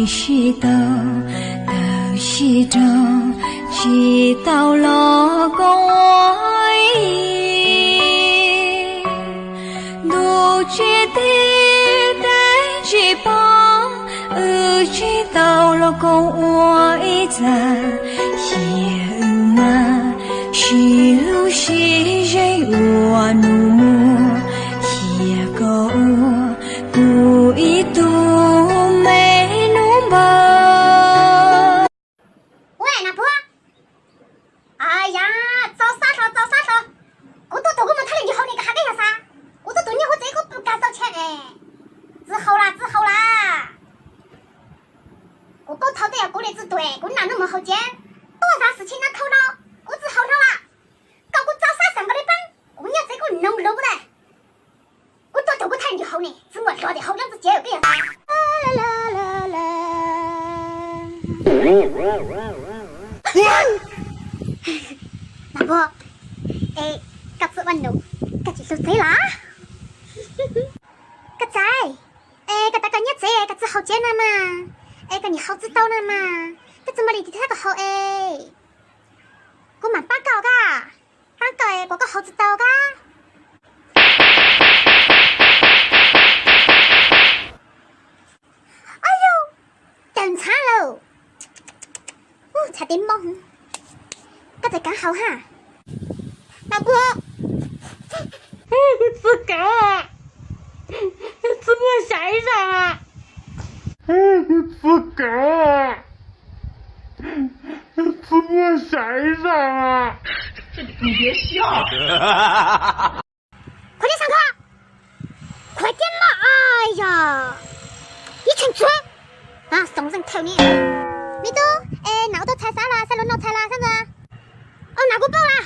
你是到都是到，直到老公爱都觉得代志吧，直到老公爱在天啊，是路是人我努木也够不一度。老婆，各自玩弄，各自做贼啦！各仔，各大家一仔，各自好见了嘛？各你好知道了嘛？各怎么离地那个好我蛮八搞噶，八搞我个好知道噶。哎呦，等惨喽！差点懵，各仔讲好哈。老婆，自个啊，怎么晒上啊？自个啊，怎么晒上啊？你别笑。快点上课，快点嘛！哎呀，一群猪啊，送人头呢！你都那我都菜啥啦？才轮到菜啦，啥子？哦，那个饱啦。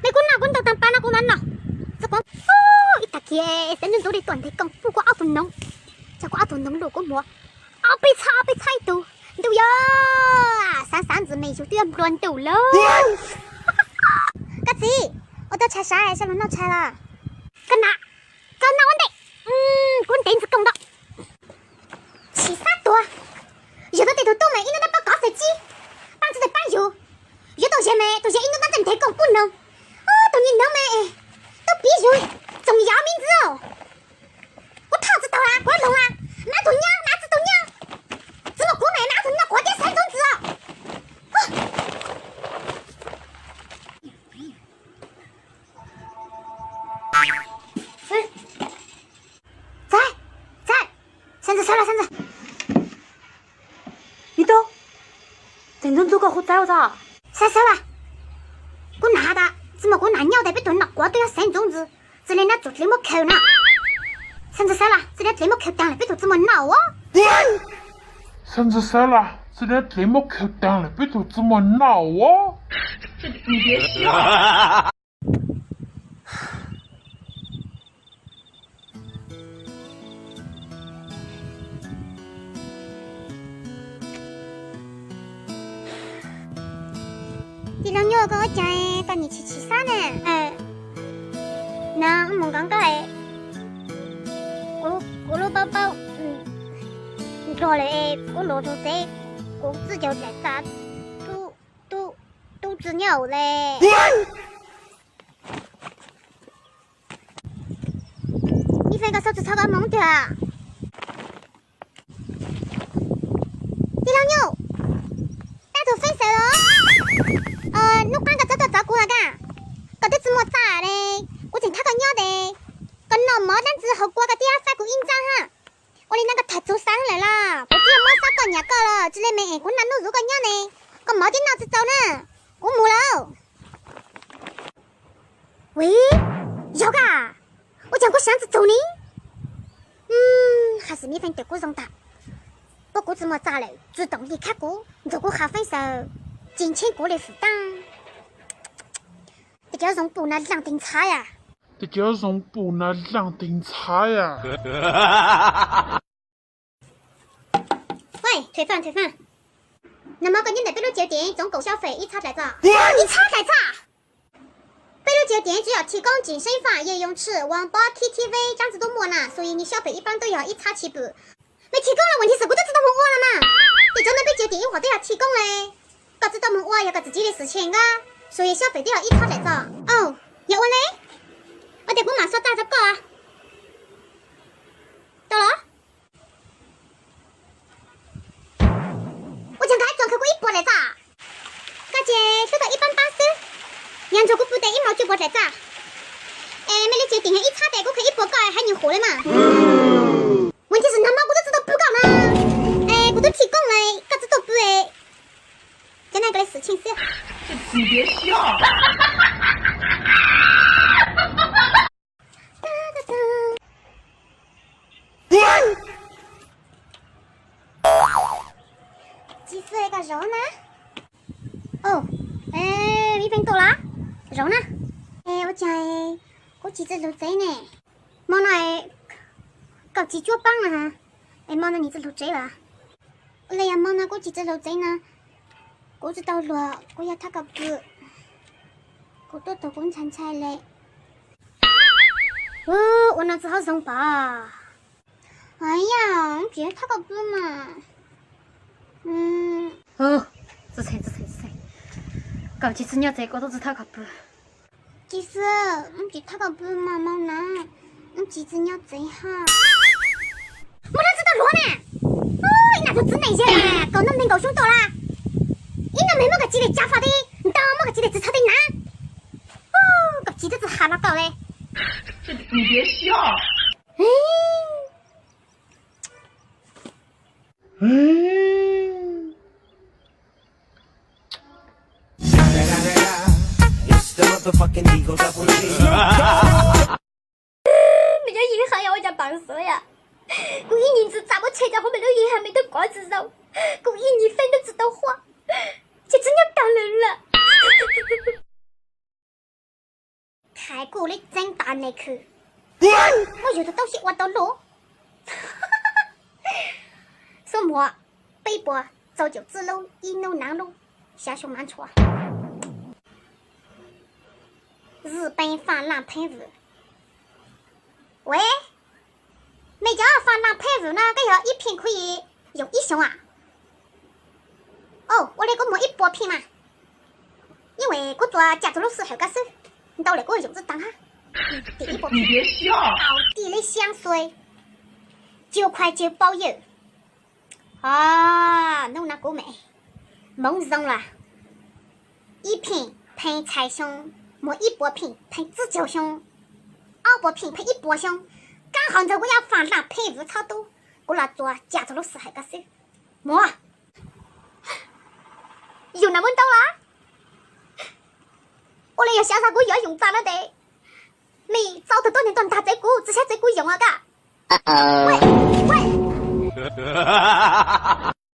你滚哪滚到当班那个难了，这光一大天，三人做的断的讲，不过阿分弄，这个阿分弄路个么？阿被踩到，都呀，三字没就都要乱斗喽。哥子，我到菜啥？才轮到菜啦。干哪稳得，滚电子讲到，吃啥多？有的地头都没，因为那把高手机，棒子在搬油，有到些没，到些因为那整天讲不能。都你能没？都必须总要名字哦！我套知道啦，我弄啦，哪头娘哪只头娘，怎么过没哪头娘过点三种子在，三子了，你都真正做个好早咋？啥了？我拿的。怎么我拿鸟的被炖了，瓜都要3种子，这里那做这么抠呢？三子了，这里这么抠当了，别做这么闹哦。三子了，这里这么抠当了，别做这么闹哦。你别笑。第2日跟我讲带你去吃啥呢？那我们刚刚咕噜宝宝，过来我骆驼仔，我自己在打肚子扭嘞。你分个手指抄个懵的。第2日，大头分手了。你看个照顾那个，搞得这么大嘞！我整他个鸟的，个脑毛蛋子后挂个第2发股印章哈！我的那个太走上来了，我只要没啥个鸟搞了，之类没，我哪能如个鸟呢？个毛的脑子走呢？我没了。喂，有噶？我讲过箱子走呢？还是你分对我容大。不过这么早了，主动离开过，如果还分手。金钱过来负担，这叫用布那两顶差呀！这叫用布那两顶差呀！喂，退饭！那么今天的北路酒店总购消费1叉来着？1叉来着？北路酒店主要提供健身房、游泳池、网吧、KTV 这样子都没了，所以你消费一般都要1叉起步。没提供了，问题是我都知道我挖了嘛。你真的被酒店话都要提供嘞，搞知道我挖有个自己的事情啊，所以消费都要依他来找。哦，有我嘞，我得帮马上打着个啊。到了，我将他转开过一波来找，大姐收到180，扬州我不得1毛9波来找。没得酒店还一差的，我可以一波搞还有货的嘛。问题是那么我都知道不搞嘛，我都提供了，搞知道不哎？跟那个的事情是。你别笑。几岁个肉呢？哦，一分多了，肉呢？我讲我几只肉仔呢？冇那搞几脚棒了哈？冇那你只肉仔了？我来呀，冇那我几只肉仔呢？我知道了，我要他个不，我都头工餐菜嘞。我那只好送吧。哎呀，你别他个不嘛。知菜，搞几只鸟仔我都知他个不。其实，你别他个不嘛，冇难，你几只鸟仔哈。冇人知道罗呢？那就只能些啦，搞那么搞凶多啦。你那没么个记得家法的，你当么个记得只差的难。个记得只哈拉搞嘞。你别笑。没有银行呀，我家办事呀。我一年只咋么车家伙没有银行没得瓜子肉，我一年饭都知道花，这真要打人了。太过了，真大内去。我有的东西挖到路。什么？北坡早就支路，一路南路，下熊满错。日本防狼喷雾。喂，每家防狼喷雾呢，这要一瓶可以用1箱啊？我那个摸1包瓶嘛，因为我做家族老师后个手，你到那个用着当哈。第1包瓶。你别笑。奥迪的香水，9块9包邮。弄那个没，梦中了。1瓶喷菜香，摸1包瓶喷紫椒香，2包瓶喷1包香。刚好着我要防狼喷雾超多，我拿做家族老师后个手，摸。有那么多啦？我那要潇洒我要用脏了的，没早头多年段打这个，只想这个用啊嘎。喂。